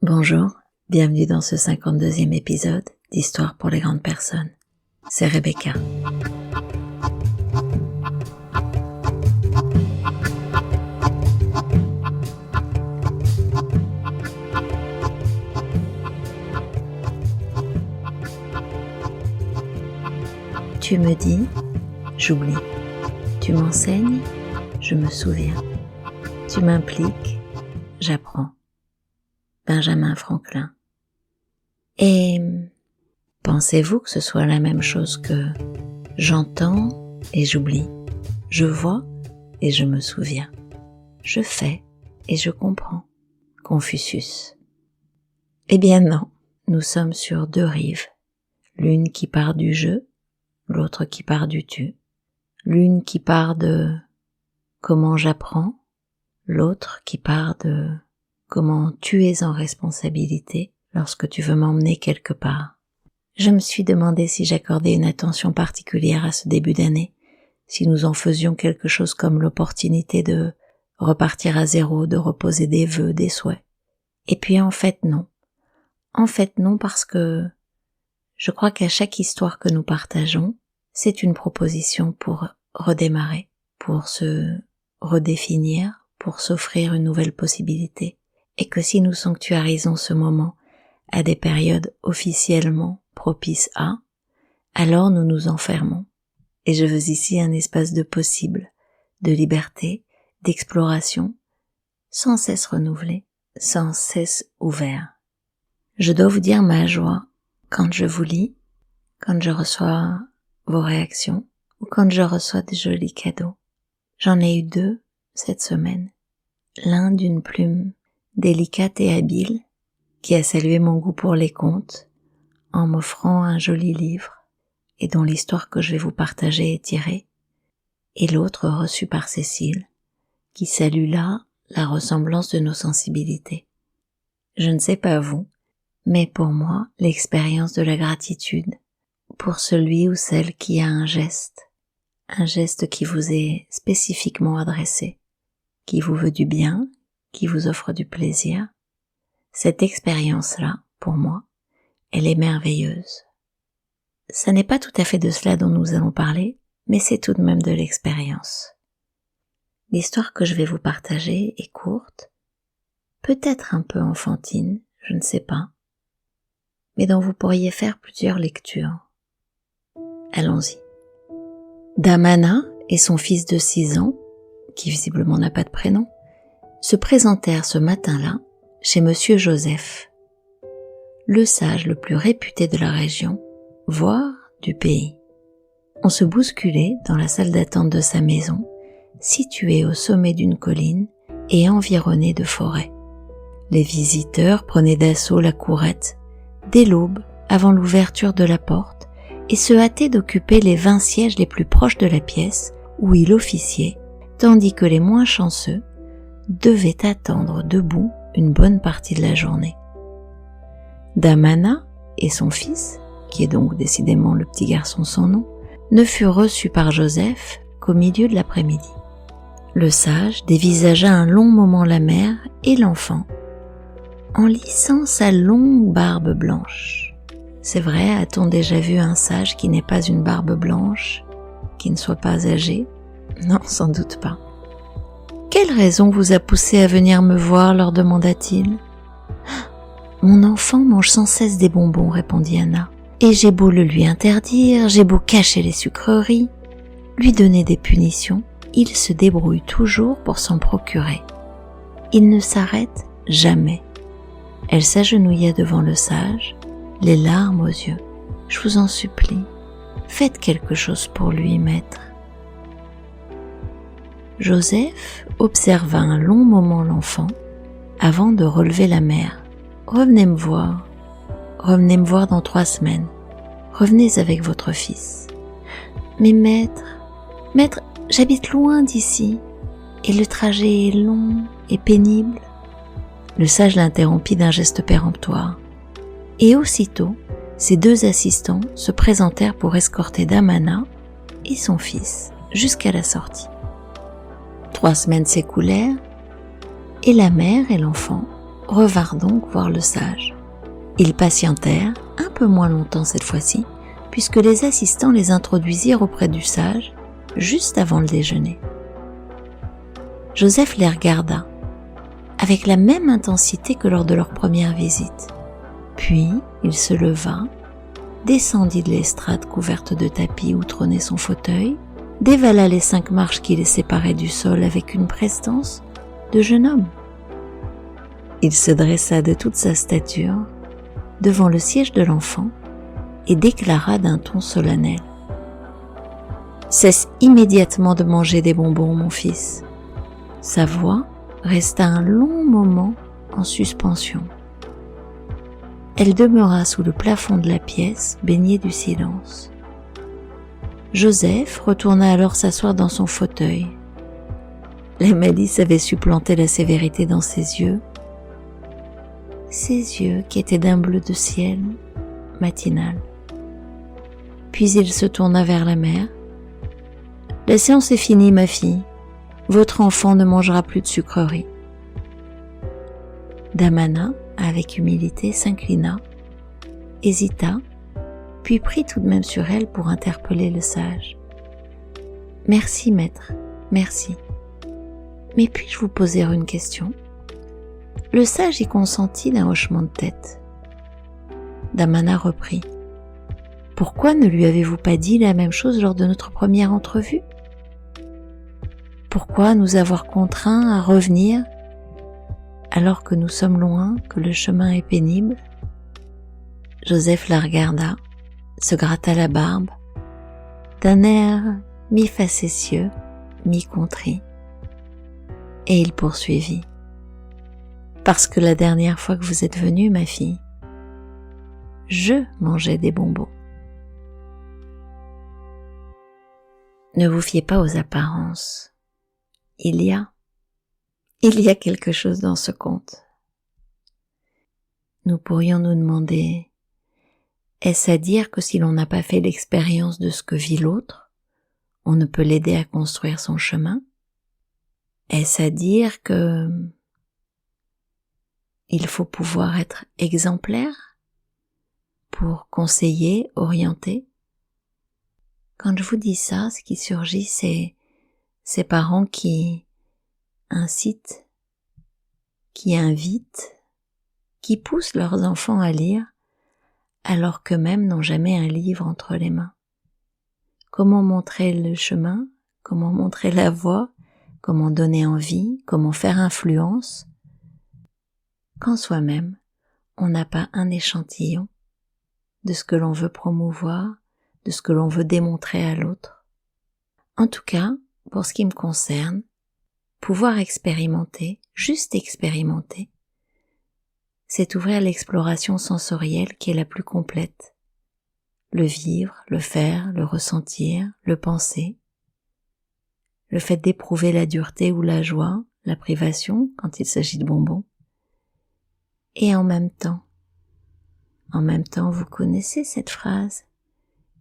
Bonjour, bienvenue dans ce 52e épisode d'Histoire pour les grandes personnes. C'est Rebecca. Tu me dis, j'oublie. Tu m'enseignes, je me souviens. Tu m'impliques, j'apprends. Benjamin Franklin. Et pensez-vous que ce soit la même chose que j'entends et j'oublie, je vois et je me souviens, je fais et je comprends? Confucius. Eh bien non, nous sommes sur deux rives, l'une qui part du je, l'autre qui part du tu, l'une qui part de comment j'apprends, l'autre qui part de comment tu es en responsabilité lorsque tu veux m'emmener quelque part. Je me suis demandé si j'accordais une attention particulière à ce début d'année, si nous en faisions quelque chose comme l'opportunité de repartir à zéro, de reposer des vœux, des souhaits. Et puis en fait non. En fait non, parce que je crois qu'à chaque histoire que nous partageons, c'est une proposition pour redémarrer, pour se redéfinir, pour s'offrir une nouvelle possibilité. Et que si nous sanctuarisons ce moment à des périodes officiellement propices à, alors nous nous enfermons. Et je veux ici un espace de possible, de liberté, d'exploration, sans cesse renouvelé, sans cesse ouvert. Je dois vous dire ma joie quand je vous lis, quand je reçois vos réactions ou quand je reçois des jolis cadeaux. J'en ai eu 2 cette semaine. L'un d'une plume délicate et habile, qui a salué mon goût pour les contes, en m'offrant un joli livre, et dont l'histoire que je vais vous partager est tirée, et l'autre reçu par Cécile, qui salue là la ressemblance de nos sensibilités. Je ne sais pas vous, mais pour moi, l'expérience de la gratitude, pour celui ou celle qui a un geste qui vous est spécifiquement adressé, qui vous veut du bien, qui vous offre du plaisir, cette expérience-là, pour moi, elle est merveilleuse. Ça n'est pas tout à fait de cela dont nous allons parler, mais c'est tout de même de l'expérience. L'histoire que je vais vous partager est courte, peut-être un peu enfantine, je ne sais pas, mais dont vous pourriez faire plusieurs lectures. Allons-y. Damana et son fils de 6 ans, qui visiblement n'a pas de prénom, se présentèrent ce matin-là chez Monsieur Joseph, le sage le plus réputé de la région, voire du pays. On se bousculait dans la salle d'attente de sa maison, située au sommet d'une colline et environnée de forêts. Les visiteurs prenaient d'assaut la courette dès l'aube avant l'ouverture de la porte et se hâtaient d'occuper les 20 sièges les plus proches de la pièce où il officiait, tandis que les moins chanceux devaient attendre debout une bonne partie de la journée. Damana et son fils, qui est donc décidément le petit garçon sans nom, ne furent reçus par Joseph qu'au milieu de l'après-midi. Le sage dévisagea un long moment la mère et l'enfant, en lissant sa longue barbe blanche. C'est vrai, a-t-on déjà vu un sage qui n'ait pas une barbe blanche, qui ne soit pas âgé? Non, sans doute pas. « Quelle raison vous a poussé à venir me voir ?» leur demanda-t-il. « Mon enfant mange sans cesse des bonbons, » répondit Anna. « Et j'ai beau le lui interdire, j'ai beau cacher les sucreries, lui donner des punitions, il se débrouille toujours pour s'en procurer. Il ne s'arrête jamais. » Elle s'agenouilla devant le sage, les larmes aux yeux. « Je vous en supplie, faites quelque chose pour lui, maître. » Joseph observa un long moment l'enfant avant de relever la mère. « Revenez me voir dans 3 semaines. Revenez avec votre fils. »« Mais maître, j'habite loin d'ici, et le trajet est long et pénible. » Le sage l'interrompit d'un geste péremptoire. Et aussitôt, ses 2 assistants se présentèrent pour escorter Damana et son fils jusqu'à la sortie. 3 semaines s'écoulèrent et la mère et l'enfant revinrent donc voir le sage. Ils patientèrent, un peu moins longtemps cette fois-ci, puisque les assistants les introduisirent auprès du sage, juste avant le déjeuner. Joseph les regarda, avec la même intensité que lors de leur première visite. Puis, il se leva, descendit de l'estrade couverte de tapis où trônait son fauteuil, dévala les 5 marches qui les séparaient du sol avec une prestance de jeune homme. Il se dressa de toute sa stature devant le siège de l'enfant et déclara d'un ton solennel: « Cesse immédiatement de manger des bonbons, mon fils. » Sa voix resta un long moment en suspension. Elle demeura sous le plafond de la pièce, baignée du silence. Joseph retourna alors s'asseoir dans son fauteuil. La malice avait supplanté la sévérité dans ses yeux qui étaient d'un bleu de ciel matinal. Puis il se tourna vers la mère. « La séance est finie, ma fille. Votre enfant ne mangera plus de sucreries. » Damana, avec humilité, s'inclina, hésita, puis prit tout de même sur elle pour interpeller le sage. « Merci, maître, merci. Mais puis-je vous poser une question ?» Le sage y consentit d'un hochement de tête. Damana reprit. « Pourquoi ne lui avez-vous pas dit la même chose lors de notre première entrevue ? Pourquoi nous avoir contraints à revenir alors que nous sommes loin, que le chemin est pénible ?» Joseph la regarda, se gratta la barbe, d'un air mi-facétieux, mi-contrit, et il poursuivit. « Parce que la dernière fois que vous êtes venue, ma fille, je mangeais des bonbons. » Ne vous fiez pas aux apparences. Il y a quelque chose dans ce conte. Nous pourrions nous demander, est-ce à dire que si l'on n'a pas fait l'expérience de ce que vit l'autre, on ne peut l'aider à construire son chemin? Est-ce à dire que il faut pouvoir être exemplaire pour conseiller, orienter? Quand je vous dis ça, ce qui surgit, c'est ces parents qui incitent, qui invitent, qui poussent leurs enfants à lire alors qu'eux-mêmes n'ont jamais un livre entre les mains. Comment montrer le chemin? Comment montrer la voie? Comment donner envie? Comment faire influence? Quand soi-même, on n'a pas un échantillon de ce que l'on veut promouvoir, de ce que l'on veut démontrer à l'autre. En tout cas, pour ce qui me concerne, pouvoir expérimenter, juste expérimenter, c'est ouvrir l'exploration sensorielle qui est la plus complète. Le vivre, le faire, le ressentir, le penser. Le fait d'éprouver la dureté ou la joie, la privation quand il s'agit de bonbons. Et en même temps, vous connaissez cette phrase,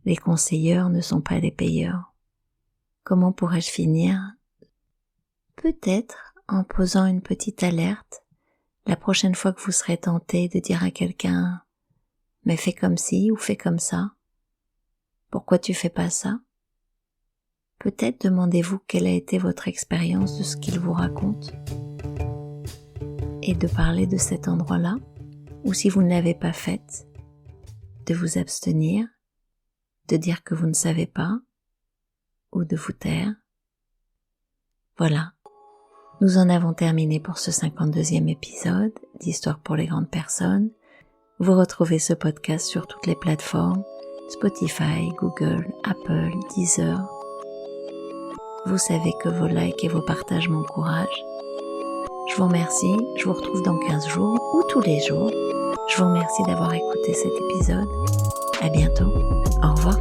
les conseilleurs ne sont pas les payeurs. Comment pourrais-je finir? Peut-être en posant une petite alerte la prochaine fois que vous serez tenté de dire à quelqu'un « mais fais comme ci ou fais comme ça, pourquoi tu fais pas ça ?» Peut-être demandez-vous quelle a été votre expérience de ce qu'il vous raconte et de parler de cet endroit-là, ou si vous ne l'avez pas fait, de vous abstenir, de dire que vous ne savez pas, ou de vous taire. Voilà, nous en avons terminé pour ce 52e épisode d'Histoire pour les grandes personnes. Vous retrouvez ce podcast sur toutes les plateformes, Spotify, Google, Apple, Deezer. Vous savez que vos likes et vos partages m'encouragent. Je vous remercie, je vous retrouve dans 15 jours ou tous les jours. Je vous remercie d'avoir écouté cet épisode. À bientôt, au revoir.